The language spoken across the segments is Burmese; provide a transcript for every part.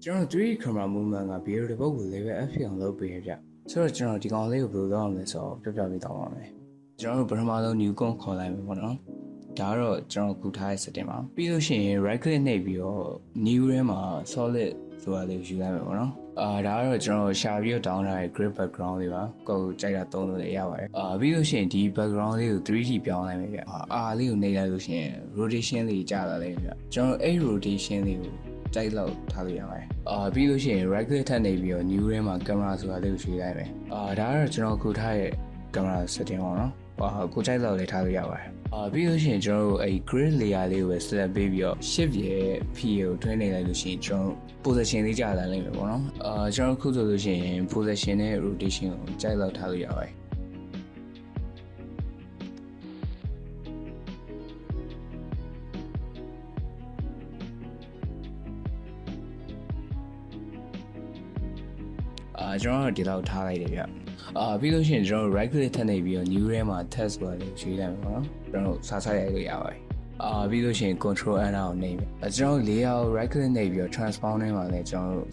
ကျွန်တော် 3D camera movement က video တစ်ပုဒ်ကို level F ဖြစ်အောင်လုပ်ပေးရပြဆိုတော့ကျွန်တော်ဒီကောင်လေးကိုဘယ်လိုလုပ်အောင်လဲဆိုတော့ပြောပြပေးတော့ပါမယ်ကျွန်တော်တို့ပထမဆုံး new con ခေါ်လိုက်မယ်ပေါ့နော်ဒါကတော့ကျွန်တော်ခုထားတဲ့ setting ပါပြီးလို့ရှိရင် right click နှိပ်ပြီးတော့ new ထဲမှာ solid ဆိုတာလေးယူလိုက်မယ်ပေါ့နော်ဒါကတော့ကျွန်တော်ရှာပြီးတော့ down ထားတဲ့ grid background လေးပါကိုယ်ကြိုက်တာသုံးလို့လည်းရပါတယ်ပြီးလို့ရှိရင်ဒီ background လေးကို 3D ပြောင်းလိုက်မယ်ဗျလေးကိုနှိပ်လိုက်လို့ရှိရင် rotation လေးကြာလာလိမ့်မယ်ဗျကျွန်တော်အဲ့ rotation လေးကိုတိုက်လောက်ထားလို့ရပါတယ်ပြီးလို့ရှိရင် right click ထပ်နေပြီးတော့ new ထဲမှာ camera ဆိုတာလေးကိုရွှေ့လိုက်မယ်ဒါကတော့ကျွန်တော်ခုထားတဲ့ camera setting ပေါ့နော်ကိုကြိုက်လောက်လေးထားလို့ရပါတယ်ပြီးလို့ရှိရင်ကျွန်တော်တို့အဲ့ grid layer လေးကိုပဲ select ပေးပြီးတော့ shift ရဲ့ P ကိုတွင်းနေလိုက်လို့ရှိရင်ကျွန်တော် position လေးကြာလာနိုင်မယ်ပေါ့နော်ကျွန်တော်ခုဆိုလို့ရှိရင် position နဲ့ rotation ကိုကြိုက်လောက်ထားလို့ရပါတယ်ကျွန်တော်ဒီလောက်ထားလိုက်တယ်ဗျပြီးလို့ရှိရင်ကျွန်တော် right click ထပ်နေပြီးတော့ new ထဲမှာ test ဆိုတာလေးရွေးလိုက်မှာပေါ့နော်ကျွန်တော်စားရိုက်လို့ရပါတယ်ပြီးလို့ရှိရင် control N ကိုနှိပ်မယ်ကျွန်တော် layout right click နှိပ်ပြီးတော့ transform ထဲမှာလည်းကျွန်တော်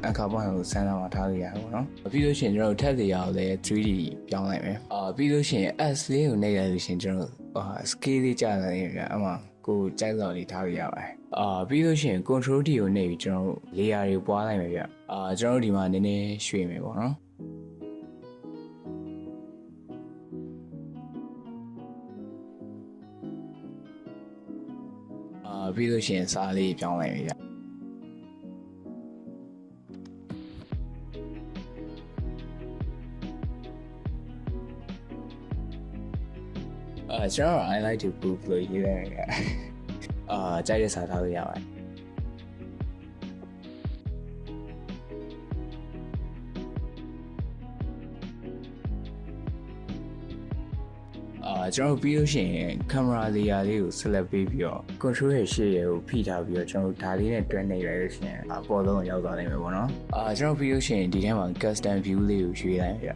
anchor point ကိုစမ်းလာမှာထားလို့ရတယ်ပေါ့နော်ပြီးလို့ရှိရင်ကျွန်တော် tab layer ကိုလည်း 3D ပြောင်းလိုက်မယ်ပြီးလို့ရှိရင် S လေးကိုနှိပ်လိုက်လို့ရှိရင်ကျွန်တော် scale လေးကြာလာတယ်ဗျအမှကိုကြိုက်တော့လေးထားလို့ရပါတယ်ပြီးလို့ရှိရင် control D ကိုနှိပ်ပြီးကျွန်တော် layer တွေပွားလိုက်မယ်ဗျကျွန်တော်ဒီမှာနည်းနည်းရွှေ့မယ်ပေါ့နော်ပြီးလို့ရှိရင်စားလေးပြောင်းလိုက်ပြီဗျကျွန်တော် I like to prove လို့ရေးလိုက်တယ်ကြိုက်တဲ့စာထားလို့ရပါတယ်ကျွန်တော်ပြီးလို့ရှိရင် camera layer လေးကို select ပေးပြီးတော့ control ရဲ့ရှေ့ရကိုဖိထားပြီးတော့ကျွန်တော်ဒါလေးနဲ့တွဲနေလိုက်လို့ရှိရင်အပေါ်ဆုံးရောက်သွားနိုင်မယ်ပေါ့နော်ကျွန်တော်ပြီးလို့ရှိရင်ဒီထဲမှာ custom view လေးကိုရွေးလိုက်ရ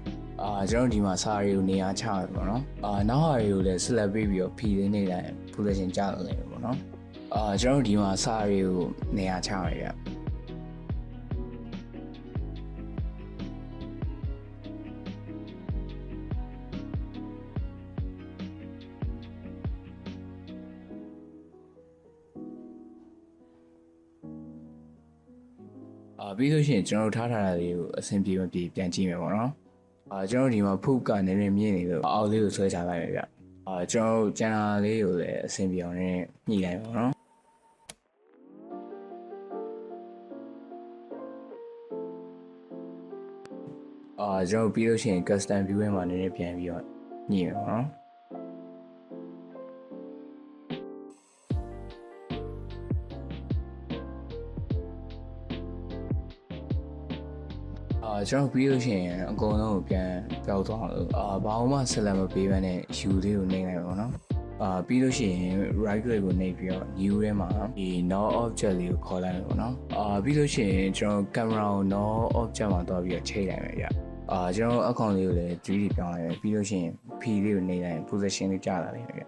ကျွန်တော်ဒီမှာစာရီကိုနေရာချရပေါ့နော်နောက်ဟာတွေကိုလည်း select ပေးပြီးတော့ဖိလေးနေလိုက် position ကျလာနိုင်မယ်ပေါ့နော်ကျွန်တော်ဒီမှာစာရီကိုနေရာချရပြီးလို့ရှိရင်ကျွန်တော်ထားထားတာလေးကိုအဆင်ပြေမပြေပြန်ကြည့်မယ်ပေါ့နော်ကျွန်တော်ဒီမှာဖုတ်ကနည်းနည်းမြင့်နေလို့အောက်လေးကိုဆွဲချလိုက်မယ်ဗျကျွန်တော်ကျန်တာလေးကိုလည်းအဆင်ပြေအောင်နဲ့ညှိလိုက်ပါတော့ကျွန်တော်ပြီးလို့ရှိရင် custom view မှာနည်းနည်းပြန်ပြီးတော့ညှိမယ်ပေါ့နော်ကျွန်တော်ပြီးလို့ရှိရင်အကုန်လုံးကိုပြန်ပြောက်သွားလို့ဘာမှ select မပေးဘဲနဲ့ U လေးကိုနှိပ်လိုက်ပါတော့ပြီးလို့ရှိရင် right click ကိုနှိပ်ပြီးတော့ new ထဲမှာဒီ null object လေးကိုခေါ်လိုက်မယ်ပေါ့နော်ပြီးလို့ရှိရင်ကျွန်တော် camera ကို null object မှာတွားပြီးတော့ချိန်လိုက်မယ်ဗျကျွန်တော် account လေးကိုလည်း 3D ပြောင်းလိုက်မယ်ပြီးလို့ရှိရင် P လေးကိုနှိပ်လိုက်ရင် position လေးကျလာလိမ့်မယ်ဗျ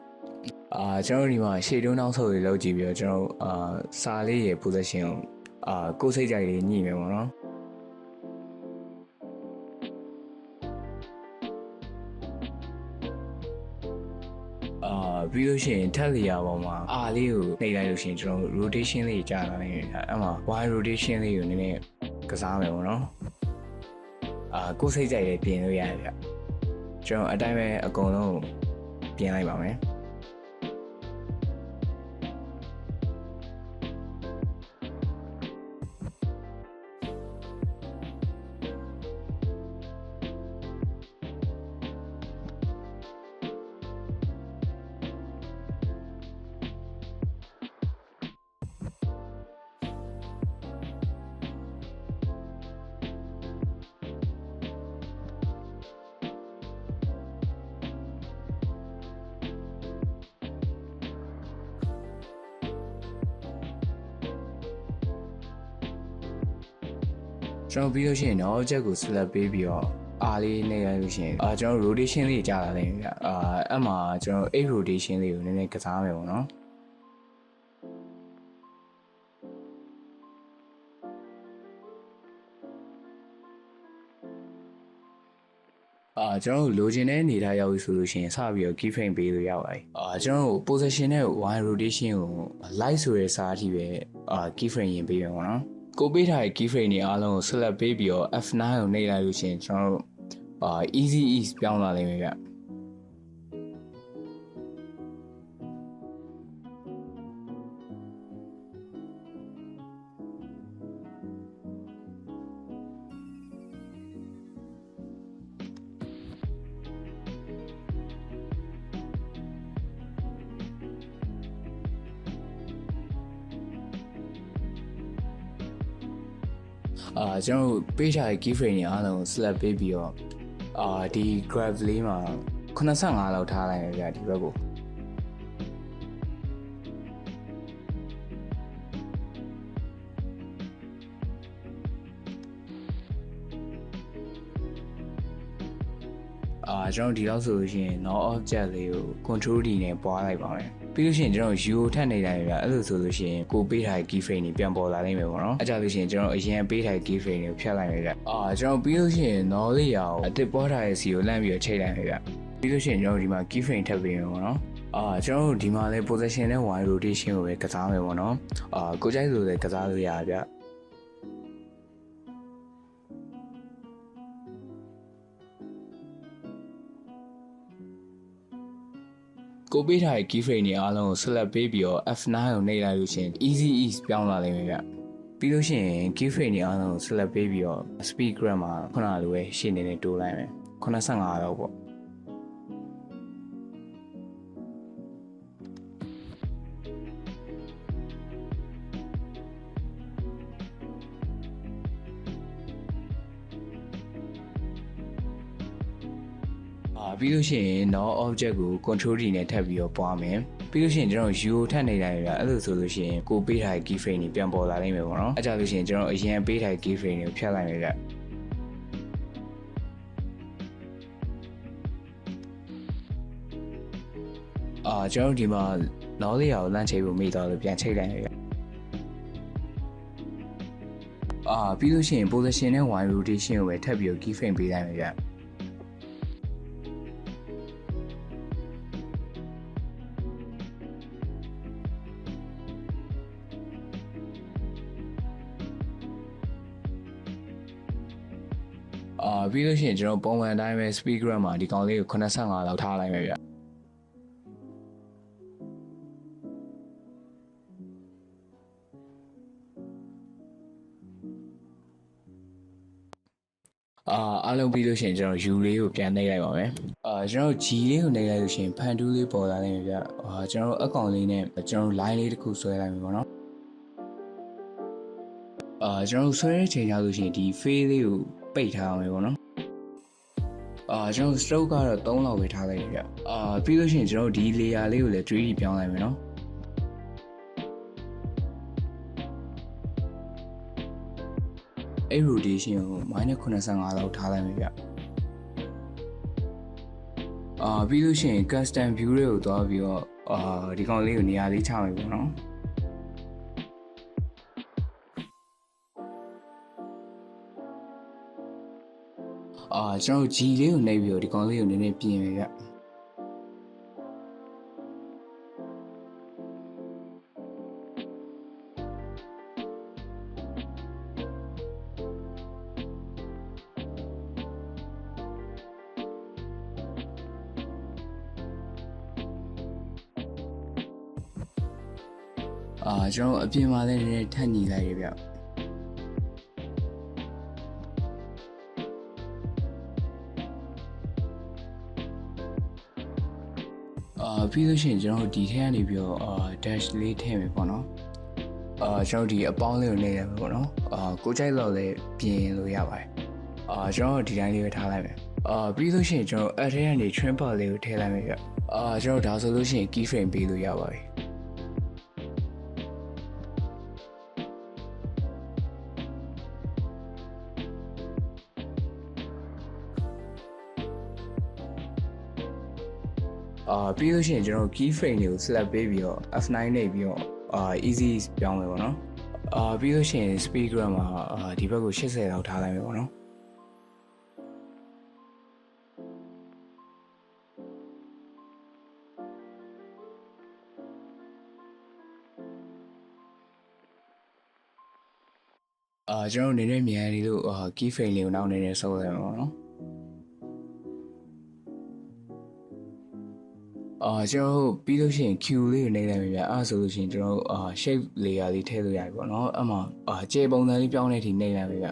ကျွန်တော်ဒီမှာရှေ့တွန်းနောက်ဆုပ်လေးလုပ်ကြည့်ပြီးတော့ကျွန်တော်စာလေးရဲ့ position ကိုကိုယ်စိတ်ကြိုက်လေးညှိမယ်ပေါ့နော်ပြီးလို့ရှိရင်ထက်လျာပေါ်မှာလေးကိုနှိပ်လိုက်လို့ရှိရင်ကျွန်တော် rotation လေးကြာလာနေတယ်အဲ့မှာ y rotation လေးကိုနည်းနည်းကစားမယ်ပေါ့နော်ကိုယ်စိတ်ကြိုက်လေးပြင်လို့ရတယ်ဗျကျွန်တော်အတိုင်းပဲအကုန်လုံးပြင်လိုက်ပါမယ်ကျွန်တော်ပြီးလို့ရှိရင်တော့ object ကို select ပေးပြီးတော့လေးနေရလို့ရှိရင်ကျွန်တော် rotation လေးကြာလာတယ်ဗျအဲ့မှာကျွန်တော် 8 rotation လေးကိုနည်းနည်းကစားမယ်ပေါ့နော် ကျွန်တော်တို့လိုချင်တဲ့အနေထားရောက်ပြီဆိုလို့ရှိရင်စပြီးတော့ key frame ပေးလို့ရပါတယ်ကျွန်တော်တို့ position နဲ့ wide rotation ကို light ဆိုတဲ့စာအထိပဲ key frame ရင်ပေးမယ်ပေါ့နော်ကိုပေးထားတဲ့ key frame တွေအားလုံးကို select ပေးပြီးတော့ F9 ကိုနှိပ်လိုက်လို့ရှိရင်ကျွန်တော်တို့easy ease ပြောင်းလာလိမ့်မယ်ဗျကျွန်တော်တို့ပေးထားတဲ့ key frame တွေအားလုံးကို select ပေးပြီးတော့ဒီ graph လေးမှာ85လောက်ထားလိုက်မယ်ဗျဒီဘက်ကိုကျွန်တော်ဒီလောက်ဆိုလို့ရှိရင် no object လေးကို control D နဲ့ပွားလိုက်ပါမယ်ပြီးလို့ရှိရင်ကျွန်တော် U ထပ်နေလိုက်ရအဲ့လိုဆိုလို့ရှိရင်ကိုပေးထားတဲ့ key frame တွေပြန်ပေါ်လာနိုင်မယ်ပေါ့နော်အဲ့ကြလို့ရှိရင်ကျွန်တော်အရင်ပေးထားတဲ့ key frame တွေကိုဖြတ်လိုက်မယ်ဗျကျွန်တော်ပြီးလို့ရှိရင် no လေးရအောင်အတစ်ပေါ်ထားတဲ့စီကိုလှမ်းပြီးတော့ချိန်လိုက်မယ်ဗျပြီးလို့ရှိရင်ကျွန်တော်ဒီမှာ key frame ထပ်ပေးမယ်ပေါ့နော်ကျွန်တော်တို့ဒီမှာလဲ position နဲ့ wide rotation ကိုပဲကစားမယ်ပေါ့နော်ကိုကြိုက်လို့လည်းကစားလို့ရပါဗျကိုပေးထားတဲ့ key frame တွေအားလုံးကို select ပေးပြီးတော့ F9 ကိုနှိပ်လိုက်လို့ရှိရင် easy ease ပြောင်းလာလိမ့်မယ်ဗျပြီးလို့ရှိရင် key frame တွေအားလုံးကို select ပေးပြီးတော့ speed graph မှာခုနလိုပဲရှင်းနေနေတိုးလိုက်မယ်85တော့ပေါ့ပြီးလို့ရှိရင် no object ကို control D နဲ့ထပ်ပြီးတော့ပွားမယ်ပြီးလို့ရှိရင်ကျွန်တော် U ထပ်နေလိုက်ရအဲ့လိုဆိုလို့ရှိရင်ကိုပေးထားတဲ့ key frame တွေပြန်ပေါ်လာနိုင်မယ်ပေါ့နော်အဲ့ကြလို့ရှိရင်ကျွန်တော်အရင်ပေးထားတဲ့ key frame တွေကိုဖြတ်လိုက်မယ်ဗျကျွန်တော်ဒီမှာ no လေးကိုလမ်းချိန်ဖို့မိသွားလို့ပြန်ချိန်လိုက်မယ်ဗျပြီးလို့ရှိရင် position နဲ့ wide rotation ကိုပဲထပ်ပြီးတော့ key frame ပေးလိုက်မယ်ဗျပြီးလို့ရှိရင်ကျွန်တော်ပုံမှန်အတိုင်းပဲ speed graph မှာဒီကောင်လေးကို85လောက်ထားလိုက်မယ်ဗျအားလုံးပြီးလို့ရှိရင်ကျွန်တော် U လေးကိုပြန်နှိပ်လိုက်ပါမယ်ကျွန်တော် G လေးကိုနှိပ်လိုက်လို့ရှိရင်ဖန်တူးလေးပေါ်လာနိုင်မယ်ဗျကျွန်တော်အကောင့်လေးနဲ့ကျွန်တော် line လေးတစ်ခုဆွဲလိုက်မယ်ပေါ့နော်ကျွန်တော်ဆွဲတဲ့ချိန်ကျလို့ရှိရင်ဒီ fade လေးကိုပိတ်ထားအောင်ပဲပေါ့နော်ကျွန်တော် stroke ကတော့3လောက်ပဲထားလိုက်ရဗျပြီးလို့ရှိရင်ကျွန်တော်ဒီ layer လေးကိုလည်း 3D ပြောင်းလိုက်မယ်နော်အဲ့ rotation ကို -85 လောက်ထားလိုက်မယ်ဗျပြီးလို့ရှိရင် custom view တွေကိုတွားပြီးတော့ဒီကောင်လေးကိုနေရာလေးချမယ်ပေါ့နော်ကျွန်တော် G လေးကိုနှိပ်ပြီးတော့ဒီကောင်လေးကိုနည်းနည်းပြင်မယ်ဗျကျွန်တော်အပြင်မှာလည်းနည်းနည်းထပ်ညီလိုက်ရဗျပြီးလို့ရှိရင်ကျွန်တော်ဒီထဲကနေပြီးတော့dash လေးထည့်မယ်ပေါ့နော်ကျွန်တော်ဒီအပေါင်းလေးကိုနှိပ်ရမယ်ပေါ့နော်ကိုကြိုက်တော့လည်းပြင်လို့ရပါတယ်ကျွန်တော်ဒီတိုင်းလေးပဲထားလိုက်မယ်ပြီးလို့ရှိရင်ကျွန်တော်အဲ့ထဲကနေ trim bar လေးကိုထည့်လိုက်မယ်ဗျကျွန်တော်ဒါဆိုလို့ရှိရင် key frame ပေးလို့ရပါတယ်ပြီးလို့ရှိရင်ကျွန်တော် key frame တွေကို select ပေးပြီးတော့ F9 နှိပ်ပြီးတော့easy ပြောင်းမယ်ပေါ့နော်ပြီးလို့ရှိရင် speed graph မှာဒီဘက်ကို80လောက်ထားလိုက်မယ်ပေါ့နော် ကျွန်တော်နေနေမြန်လေးလို့key frame လေးကိုနောက်နေနေ收လိုက်မှာပေါ့နော်ကျွန်တော်ပြီးလို့ရှိရင် Q လေးကိုနှိပ်လိုက်ပြီဗျအဲ့ဆိုလို့ရှိရင်ကျွန်တော်shape layer လေးထည့်လို့ရတယ်ပေါ့နော်အဲ့မှာကျေပုံစံလေးပြောင်းတဲ့အထိနှိပ်လိုက်ပြီဗျ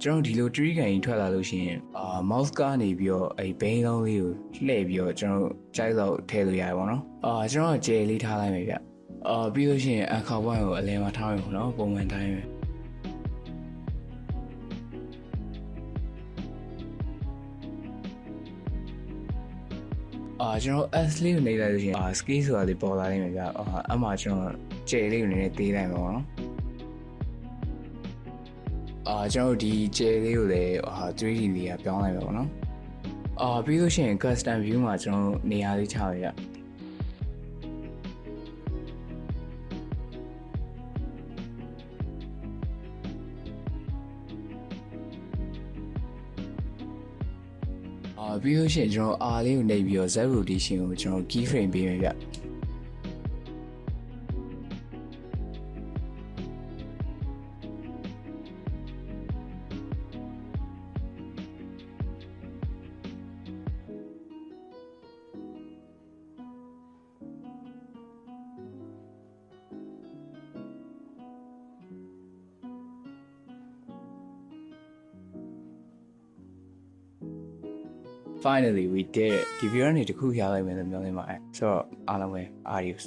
ကျွန်တော်ဒီလို tree ကန်ကြီးထွက်လာလို့ရှိရင်mouse ကနေပြီးတော့အဲ့ bane လုံးလေးကိုလှည့်ပြီးတော့ကျွန်တော်ကြိုက်တော့ထည့်လို့ရတယ်ပေါ့နော်ကျွန်တော်ကျေလေးထားလိုက်ပြီဗျပြီးလို့ရှိရင်အခါပိုင်းကိုအလဲမှာထားရပေါ့နော်ပုံမှန်တိုင်းပဲကျွန်တော် S လေးကိုနှိပ်လိုက်လို့ရှိရင်scale ဆိုတာလေးပေါ်လာနိုင်မှာဗျအဲ့မှာကျွန်တော်ကျယ်လေးကိုနည်းနည်းသေးလိုက်မှာပေါ့နော်ကျွန်တော်ဒီကျယ်လေးကိုလည်း3D လေးကပြောင်းလိုက်ပါပေါ့နော်ပြီးလို့ရှိရင် custom view မှာကျွန်တော်နေရာလေးချရရပြီးလို့ရှိရင်ကျွန်တော် R လေးကိုနှိပ်ပြီးတော့ Z rotation ကိုကျွန်တော် key frame ပေးမယ်ဗျFinally we did it ဒီ video ကနေတခုရလိုက်မယ်လို့ပြောနေပါတယ်ဆိုတော့အားလုံးပဲ adios